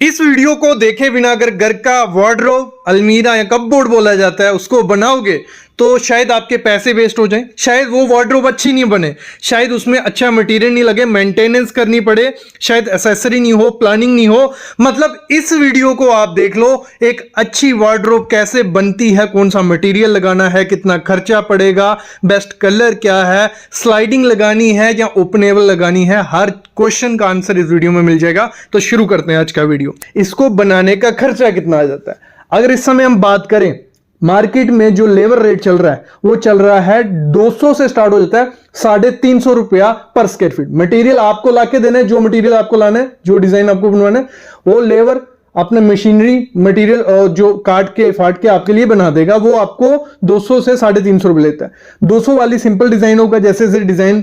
इस वीडियो को देखे बिना अगर घर का वार्डरोब, अलमीरा या कपबोर्ड बोला जाता है उसको बनाओगे तो शायद आपके पैसे वेस्ट हो जाएं, शायद वो वार्डरोब अच्छी नहीं बने, शायद उसमें अच्छा मटेरियल नहीं लगे, मेंटेनेंस करनी पड़े, शायद एक्सेसरी नहीं हो, प्लानिंग नहीं हो। मतलब इस वीडियो को आप देख लो, एक अच्छी वार्डरोब कैसे बनती है, कौन सा मटेरियल लगाना है, कितना खर्चा पड़ेगा, बेस्ट कलर क्या है, स्लाइडिंग लगानी है या ओपनेबल लगानी है, हर क्वेश्चन का आंसर इस वीडियो में मिल जाएगा। तो शुरू करते हैं आज का वीडियो। इसको बनाने का खर्चा कितना आ जाता है? अगर इस समय हम बात करें, मार्केट में जो लेबर रेट चल रहा है वो चल रहा है 200 से स्टार्ट हो जाता है 350 रुपया पर स्क्वायर फीट। मटेरियल आपको लाके देना है, जो मटेरियल आपको लाना है, जो डिजाइन आपको बनवाना है, वो लेबर अपने मशीनरी मटेरियल जो काट के फाट के आपके लिए बना देगा, वो आपको 200 से 350 रुपए लेता है। 200 वाली सिंपल डिजाइन होगा, जैसे जैसे डिजाइन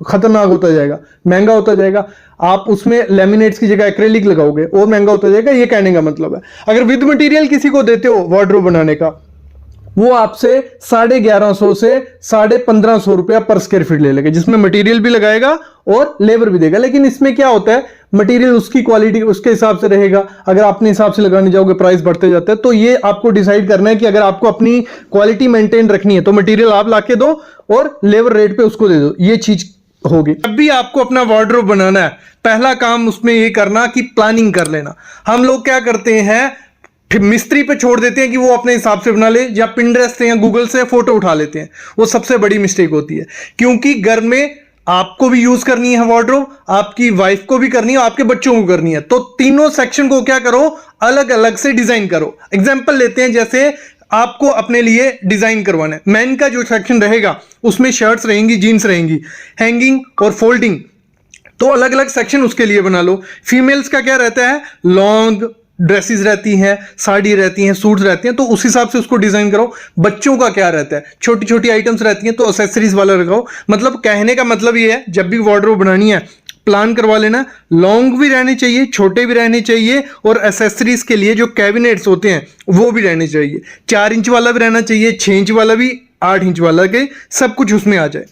खतरनाक होता जाएगा, महंगा होता जाएगा, आप उसमें लेमिनेट्स की जगह एक्रेलिक लगाओगे और महंगा होता जाएगा। ये कहने का मतलब है, अगर विद मटेरियल किसी को देते हो वार्डरोब बनाने का, वो आपसे 1150 से 1550 रुपया पर स्क्वायर फीट ले लेगा, जिसमें मटेरियल भी लगाएगा और लेबर भी देगा। लेकिन इसमें क्या होता है, मटेरियल उसकी क्वालिटी उसके हिसाब से रहेगा। अगर अपने हिसाब से लगाने जाओगे प्राइस बढ़ते जाता है। तो ये आपको डिसाइड करना है कि अगर आपको अपनी क्वालिटी मेंटेन रखनी है तो मटेरियल आप लाके दो और लेबर रेट पे उसको दे दो। ये चीज होगी। जब भी आपको अपना वार्डरोब बनाना है, पहला काम उसमें ये करना कि प्लानिंग कर लेना। हम लोग क्या करते हैं, फिर मिस्त्री पे छोड़ देते हैं कि वो अपने हिसाब से बना ले, या पिंटरेस्ट से या गूगल से फोटो उठा लेते हैं। वो सबसे बड़ी मिस्टेक होती है, क्योंकि घर में आपको भी यूज करनी है वार्डरोब, आपकी वाइफ को भी करनी है, आपके बच्चों को करनी है। तो तीनों सेक्शन को क्या करो, अलग अलग से डिजाइन करो। एग्जाम्पल लेते हैं, जैसे आपको अपने लिए डिजाइन करवाना है, मेन का जो सेक्शन रहेगा उसमें शर्ट्स रहेंगी, जीन्स रहेंगी, हैंगिंग और फोल्डिंग, तो अलग अलग सेक्शन उसके लिए बना लो। फीमेल्स का क्या रहता है, लॉन्ग ड्रेसेस रहती हैं, साड़ी रहती हैं, सूट्स रहते हैं, तो उस हिसाब से उसको डिजाइन करो। बच्चों का क्या रहता है, छोटी छोटी आइटम्स रहती हैं, तो एक्सेसरीज वाला लगाओ। मतलब कहने का मतलब ये है, जब भी वार्डरोब बनानी है प्लान करवा लेना, लॉन्ग भी रहने चाहिए, छोटे भी रहने चाहिए, और एक्सेसरीज के लिए जो कैबिनेट्स होते हैं वो भी रहने चाहिए। 4 इंच वाला भी रहना चाहिए, 6 इंच वाला भी, 8 इंच वाला के, सब कुछ उसमें आ जाए।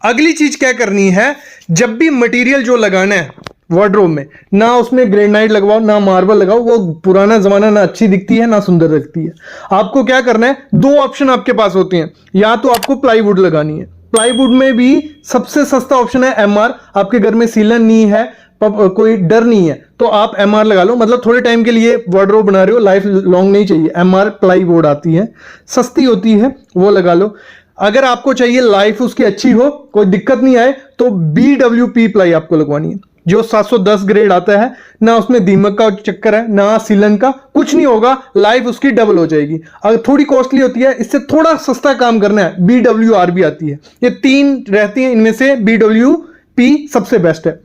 अगली चीज क्या करनी है, जब भी मटेरियल जो लगाना है वार्डरोब में, ना उसमें ग्रेनाइट लगवाओ ना मार्बल लगाओ, वो पुराना जमाना ना अच्छी दिखती है ना सुंदर दिखती है। आपको क्या करना है, 2 ऑप्शन आपके पास होते हैं, या तो आपको प्लाईवुड लगानी है। प्लाईवुड में भी सबसे सस्ता ऑप्शन है एमआर। आपके घर में सीलन नहीं है, कोई डर नहीं है, तो आप एमआर लगा लो। मतलब थोड़े टाइम के लिए वार्डरोब बना रहे हो, लाइफ लॉन्ग नहीं चाहिए। एमआर प्लाईवुड आती है, सस्ती होती है, वो लगा लो। अगर आपको चाहिए लाइफ उसकी अच्छी हो, कोई दिक्कत नहीं आए, तो BWP प्लाई आपको लगवानी है, जो 710 ग्रेड आता है। ना उसमें दीमक का चक्कर है, ना सीलन का, कुछ नहीं होगा, लाइफ उसकी डबल हो जाएगी। अगर थोड़ी कॉस्टली होती है, इससे थोड़ा सस्ता काम करना है, BWR भी आती है। ये 3 रहती हैं, इनमें से BWP सबसे बेस्ट है।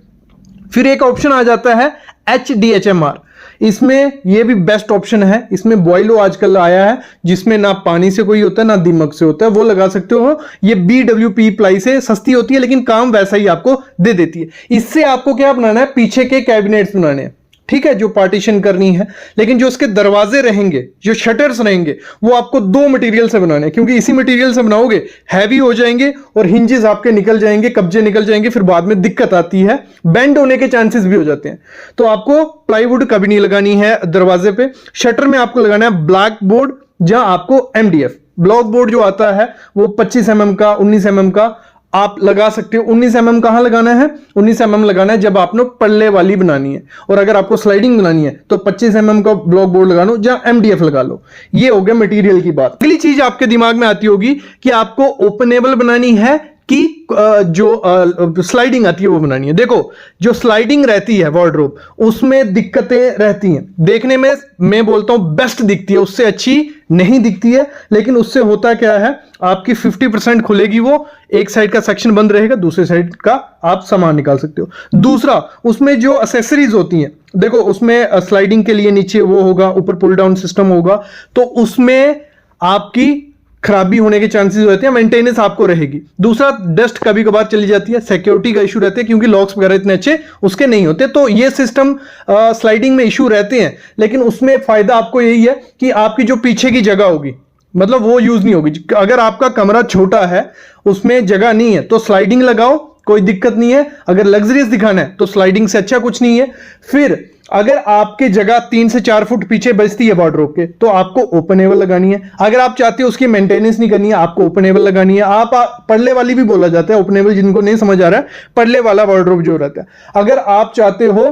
फिर एक ऑप्शन आ जाता है HDHMR। इसमें ये भी बेस्ट ऑप्शन है। इसमें बॉयलो आजकल आया है, जिसमें ना पानी से कोई होता है ना दीमक से होता है, वो लगा सकते हो। ये BWP प्लाई से सस्ती होती है, लेकिन काम वैसा ही आपको दे देती है। इससे आपको क्या बनाना है, पीछे के कैबिनेट्स बनाने हैं, ठीक है, जो पार्टीशन करनी है। लेकिन जो उसके दरवाजे रहेंगे, जो शटर्स रहेंगे, वो आपको 2 मटेरियल से बनाने हैं, क्योंकि इसी मटेरियल से बनाओगे हैवी हो जाएंगे और हिंजेस आपके निकल जाएंगे, कब्जे निकल जाएंगे, फिर बाद में दिक्कत आती है, बेंड होने के चांसेस भी हो जाते हैं। तो आपको प्लाईवुड कभी नहीं लगानी है दरवाजे पे। शटर में आपको लगाना है ब्लैक बोर्ड, जहां आपको MDF ब्लॉक बोर्ड जो आता है वो 25 mm का, 19 mm का आप लगा सकते हो। 19 mm कहां लगाना है, 19 mm लगाना है जब आपने पल्ले वाली बनानी है, और अगर आपको स्लाइडिंग बनानी है तो 25 mm का ब्लॉक बोर्ड लगा लो, जहां MDF लगा लो। ये हो गया मटेरियल की बात। अगली चीज आपके दिमाग में आती होगी कि आपको ओपनेबल बनानी है कि जो स्लाइडिंग आती है वो बनानी है। देखो, जो स्लाइडिंग रहती है वार्डरोब, उसमें दिक्कतें रहती हैं। देखने में मैं बोलता हूं बेस्ट दिखती है, उससे अच्छी नहीं दिखती है। लेकिन उससे होता क्या है, आपकी 50% खुलेगी, वो एक साइड का सेक्शन बंद रहेगा, दूसरे साइड का आप सामान निकाल सकते हो। दूसरा, उसमें जो एक्सेसरीज होती हैं, देखो उसमें स्लाइडिंग के लिए नीचे वो होगा, ऊपर पुल डाउन सिस्टम होगा, तो उसमें आपकी खराबी होने के चांसेस रहते हैं, मेंटेनेंस आपको रहेगी। दूसरा, डस्ट कभी कभार चली जाती है, सिक्योरिटी का इशू रहते हैं, क्योंकि लॉक्स वगैरह इतने अच्छे उसके नहीं होते। तो ये सिस्टम स्लाइडिंग में इशू रहते हैं, लेकिन उसमें फायदा आपको यही है कि आपकी जो पीछे की जगह होगी, मतलब वो यूज नहीं होगी। अगर आपका कमरा छोटा है, उसमें जगह नहीं है, तो स्लाइडिंग लगाओ, कोई दिक्कत नहीं है। अगर लग्जरियस दिखाना है तो स्लाइडिंग से अच्छा कुछ नहीं है। फिर अगर आपके जगह 3 से 4 फुट पीछे बचती है वार्डरोब के, तो आपको ओपनेबल लगानी है। अगर आप चाहते हो उसकी मेंटेनेंस नहीं करनी है, आपको ओपनेबल लगानी है। आप पल्ले वाली भी बोला जाता है, ओपनेबल जिनको नहीं समझ आ रहा है, पल्ले वाला वार्डरोब जो रहता है। अगर आप चाहते हो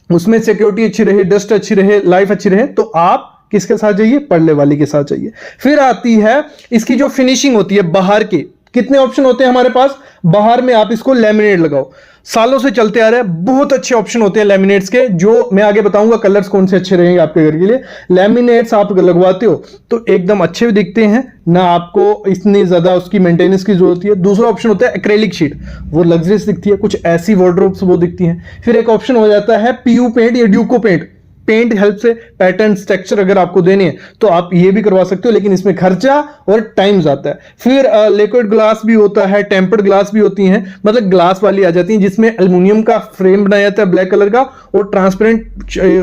उसमें सिक्योरिटी अच्छी रहे, डस्ट अच्छी रहे, लाइफ अच्छी रहे, तो आप किसके साथ जाइए? पल्ले वाली के साथ जाइए। फिर आती है इसकी जो फिनिशिंग होती है बाहर की। कितने ऑप्शन होते हैं हमारे पास? बाहर में आप इसको लैमिनेट लगाओ, सालों से चलते आ रहे हैं, बहुत अच्छे ऑप्शन होते हैं लैमिनेट्स के, जो मैं आगे बताऊंगा कलर्स कौन से अच्छे रहेंगे आपके घर के लिए। लैमिनेट्स आप लगवाते हो तो एकदम अच्छे भी दिखते हैं, ना आपको इतनी ज्यादा उसकी मेंटेनेंस की जरूरत है। दूसरा ऑप्शन होता है एक्रेलिक शीट, वो लग्जरियस दिखती है, कुछ ऐसी वार्डरोब्स वो दिखती हैं। फिर एक ऑप्शन हो जाता है पीयू पेंट या ड्यूको पेंट। पेंट हेल्प से पैटर्न टेक्सचर अगर आपको देने हैं तो आप ये भी करवा सकते हो, लेकिन इसमें खर्चा और टाइम जाता है। फिर लिक्विड ग्लास भी होता है, टेम्पर्ड ग्लास भी होती हैं, मतलब ग्लास वाली आ जाती हैं जिसमें एल्युमिनियम का फ्रेम बनाया जाता है ब्लैक कलर का, और ट्रांसपेरेंट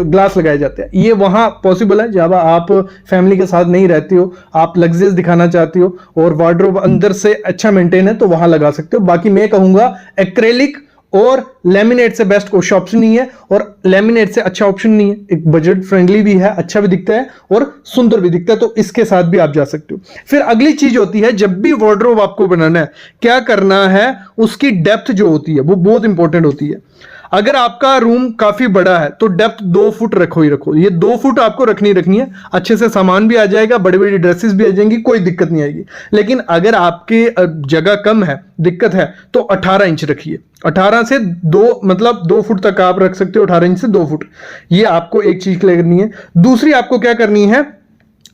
ग्लास लगाए जाते हैं। ये वहां पॉसिबल है जब आप फैमिली के साथ नहीं रहते हो, आप लग्जरियस दिखाना चाहते हो और वार्डरोब अंदर से अच्छा मेंटेन है, तो वहां लगा सकते हो। बाकी मैं कहूंगा एक्रेलिक और लेमिनेट से बेस्ट कोई ऑप्शन नहीं है, और लेमिनेट से अच्छा ऑप्शन नहीं है। एक बजट फ्रेंडली भी है, अच्छा भी दिखता है और सुंदर भी दिखता है, तो इसके साथ भी आप जा सकते हो। फिर अगली चीज होती है, जब भी वार्डरोब आपको बनाना है, क्या करना है? उसकी डेप्थ जो होती है वो बहुत इंपॉर्टेंट होती है। अगर आपका रूम काफी बड़ा है तो डेप्थ 2 फुट रखो ही रखो, ये 2 फुट आपको रखनी है। अच्छे से सामान भी आ जाएगा, बड़ी बड़ी ड्रेसेस भी आ जाएंगी, कोई दिक्कत नहीं आएगी। लेकिन अगर आपके जगह कम है, दिक्कत है, तो 18 इंच रखिए। 18 से 2 मतलब 2 फुट तक आप रख सकते हो, 18 इंच से 2 फुट। ये आपको एक चीज करनी है। दूसरी आपको क्या करनी है?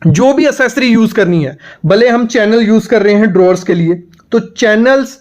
जो भी एसेसरी यूज करनी है, भले हम चैनल यूज कर रहे हैं ड्रॉर्स के लिए, तो चैनल्स,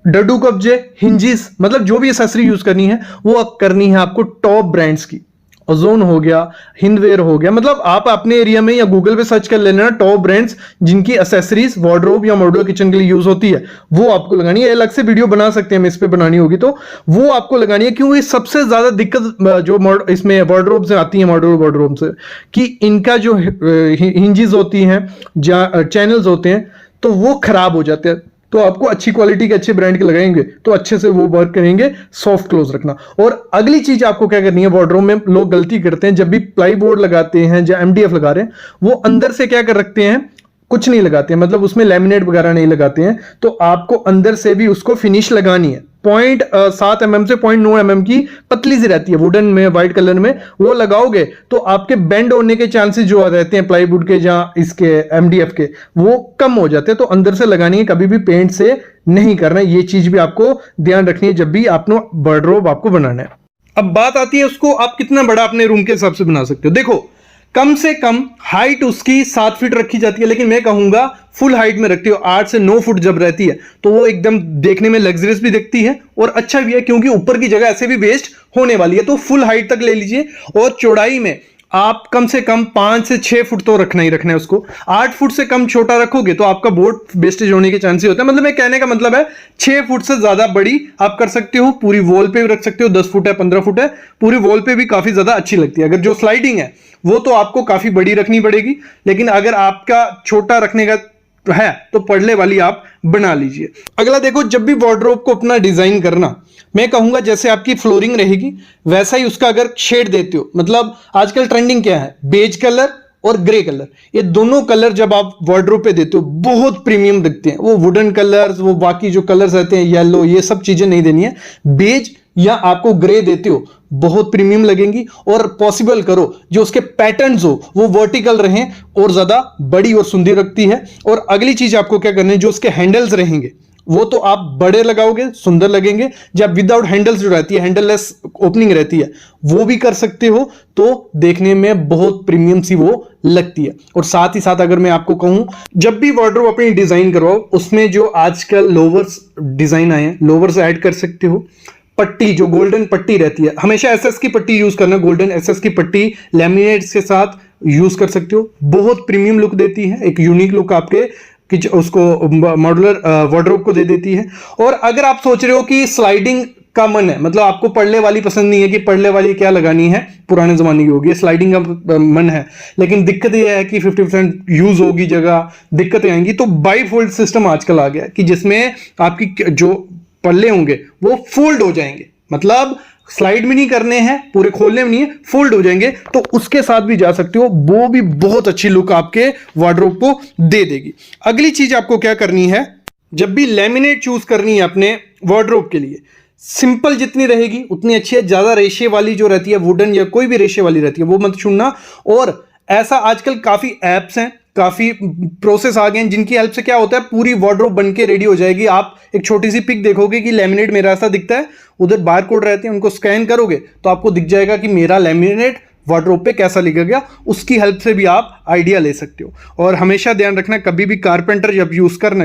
डडू कब्जे, हिंजिस, मतलब जो भी एसेसरी यूज करनी है वो करनी है आपको टॉप ब्रांड्स की। ओजोन हो गया, हिंदवेयर हो गया, मतलब आप अपने एरिया में या गूगल पे सर्च कर लेना टॉप ब्रांड्स जिनकी एसेसरीज वार्डरोब या मॉड्यूलर किचन के लिए यूज होती है, वो आपको लगानी है। अलग से वीडियो बना सकते हैं हम इस पे, बनानी होगी तो वो आपको लगानी है। क्योंकि सबसे ज्यादा दिक्कत जो इसमें वार्डरोब से आती है, मॉड्यूलर वार्डरोब से, कि इनका जो हिंजिस होती हैं, चैनल्स होते हैं, तो वो खराब हो जाते हैं। तो आपको अच्छी क्वालिटी के अच्छे ब्रांड के लगाएंगे तो अच्छे से वो वर्क करेंगे। सॉफ्ट क्लोज रखना। और अगली चीज आपको क्या करनी है, वार्डरोब में लोग गलती करते हैं, जब भी प्लाई बोर्ड लगाते हैं या MDF लगा रहे हैं, वो अंदर से क्या कर रखते हैं, कुछ नहीं लगाते हैं, मतलब उसमें लैमिनेट वगैरह नहीं लगाते हैं। तो आपको अंदर से भी उसको फिनिश लगानी है। 0.7 mm से 0.9 mm की पतली सी रहती है, वुडन में, व्हाइट कलर में, वो लगाओगे तो आपके बेंड होने के चांसेस जो रहते हैं प्लाईवुड के या इसके MDF के, वो कम हो जाते हैं। तो अंदर से लगानी है, कभी भी पेंट से नहीं करना है। ये चीज भी आपको ध्यान रखनी है जब भी आपने वार्डरोब आपको बनाना है। अब बात आती है उसको आप कितना बड़ा अपने रूम के हिसाब से बना सकते हो। देखो, कम से कम हाइट उसकी 7 फीट रखी जाती है, लेकिन मैं कहूंगा फुल हाइट में रखती हो। 8 से 9 फुट जब रहती है तो वो एकदम देखने में लग्जरियस भी दिखती है और अच्छा भी है, क्योंकि ऊपर की जगह ऐसे भी वेस्ट होने वाली है। तो फुल हाइट तक ले लीजिए। और चौड़ाई में आप कम से कम 5 से 6 फुट तो रखना ही रखना है उसको। 8 फुट से कम छोटा रखोगे तो आपका बोर्ड वेस्टेज होने के चांसेस होते हैं। मतलब मैं कहने का मतलब है 6 फुट से ज्यादा बड़ी आप कर सकते हो। पूरी वॉल पे भी रख सकते हो, 10 फुट है, 15 फुट है, पूरी वॉल पे भी काफी ज्यादा अच्छी लगती है। अगर जो स्लाइडिंग है वो तो आपको काफी बड़ी रखनी पड़ेगी, लेकिन अगर आपका छोटा रखने का है तो पड़ले वाली आप बना लीजिए। अगला देखो, जब भी वार्डरोब को अपना डिजाइन करना, मैं कहूंगा जैसे आपकी फ्लोरिंग रहेगी वैसा ही उसका अगर शेड देते हो, मतलब आजकल ट्रेंडिंग क्या है, बेज कलर और ग्रे कलर, ये दोनों कलर जब आप वार्डरोब पे देते हो बहुत प्रीमियम दिखते हैं। वो वुडन कलर्स, वो बाकी जो कलर्स रहते हैं, येलो, ये सब चीजें नहीं देनी है। बेज या आपको ग्रे देते हो बहुत प्रीमियम लगेंगी। और पॉसिबल करो जो उसके पैटर्न्स हो वो वर्टिकल रहें और ज्यादा बड़ी और सुंदर लगती है। और अगली चीज आपको क्या करनी है, जो उसके हैंडल्स रहेंगे वो तो आप बड़े लगाओगे, सुंदर लगेंगे। जब विदाउट हैंडल्स जो रहती है, हैंडललेस ओपनिंग रहती है, वो भी कर सकते हो, तो देखने में बहुत प्रीमियम सी वो लगती है। और साथ ही साथ अगर मैं आपको कहूं, जब भी वार्डरोब अपनी डिजाइन करवाओ, उसमें जो आजकल लोवर्स डिजाइन आए हैं, लोवर्स ऐड कर सकते हो। पट्टी, जो गोल्डन पट्टी रहती है, हमेशा SS की पट्टी यूज करना, गोल्डन SS की पट्टी लैमिनेट्स के साथ यूज कर सकते हो। बहुत प्रीमियम लुक देती है, एक यूनिक लुक आपके उसको मॉड्यूलर वार्डरोब को दे देती है। और अगर आप सोच रहे हो कि स्लाइडिंग का मन है, मतलब आपको पड़ले वाली पसंद नहीं है कि पड़ले वाली क्या लगानी है, पुराने जमाने की होगी, स्लाइडिंग का मन है, लेकिन दिक्कत यह है कि 50% यूज होगी जगह, दिक्कतें आएंगी, तो बाई फोल्ड सिस्टम आजकल आ गया कि जिसमें आपकी जो पल्ले होंगे वो फोल्ड हो जाएंगे। मतलब स्लाइड भी नहीं करने हैं, पूरे खोलने में नहीं है, फोल्ड हो जाएंगे, तो उसके साथ भी जा सकते हो, वो भी बहुत अच्छी लुक आपके वार्डरोब को दे देगी। अगली चीज आपको क्या करनी है, जब भी लेमिनेट चूज करनी है अपने वार्डरोब के लिए, सिंपल जितनी रहेगी उतनी अच्छी है। ज्यादा रेशे वाली जो रहती है, वुडन या कोई भी रेशे वाली रहती है, वो मत चुनना। और ऐसा आजकल काफी एप्स हैं, काफी प्रोसेस आ गए हैं, जिनकी हेल्प से क्या होता है, पूरी वार्डरोब बन के रेडी हो जाएगी। आप एक छोटी सी पिक देखोगे कि लेमिनेट मेरा ऐसा दिखता है, उधर बार कोड रहते हैं, उनको स्कैन करोगे तो आपको दिख जाएगा कि मेरा लेमिनेट वार्डरोब पे कैसा लिखेगा। उसकी हेल्प से भी आप आइडिया ले सकते हो। और हमेशा ध्यान रखना, कभी भी कारपेंटर जब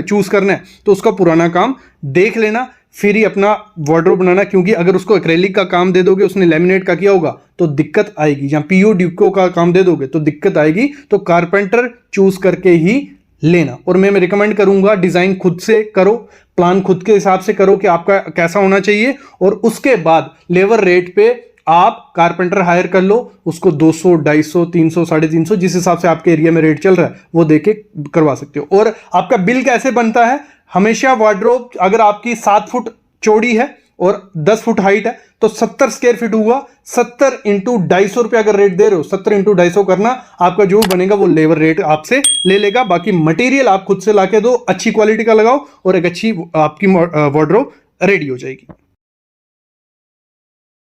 चूज करना है तो उसका पुराना काम देख लेना, फिर ही अपना वार्डरोब बनाना। क्योंकि अगर उसको एक्रेलिक का काम दे दोगे, उसने लेमिनेट का किया होगा, तो दिक्कत आएगी। या पीओ ड्यूको का काम दे दोगे तो दिक्कत आएगी। तो कारपेंटर चूज करके ही लेना। और मैं रिकमेंड करूंगा, डिजाइन खुद से करो, प्लान खुद के हिसाब से करो कि आपका कैसा होना चाहिए, और उसके बाद लेबर रेट पे आप कारपेंटर हायर कर लो, उसको 200, 250, 300, 350 जिस हिसाब से आपके एरिया में रेट चल रहा है वो देके करवा सकते हो। और आपका बिल कैसे बनता है, हमेशा वार्डरोब अगर आपकी 7 फुट चौड़ी है और 10 फुट हाइट है तो 70 स्क्वायर फीट हुआ, 70 इंटू 250 रुपये अगर रेट दे रहे हो, 70 इंटू 250 करना, आपका जो बनेगा वो लेबर रेट आपसे ले लेगा। बाकी मटेरियल आप खुद से लाके दो, अच्छी क्वालिटी का लगाओ और एक अच्छी आपकी वार्डरोब रेडी हो जाएगी।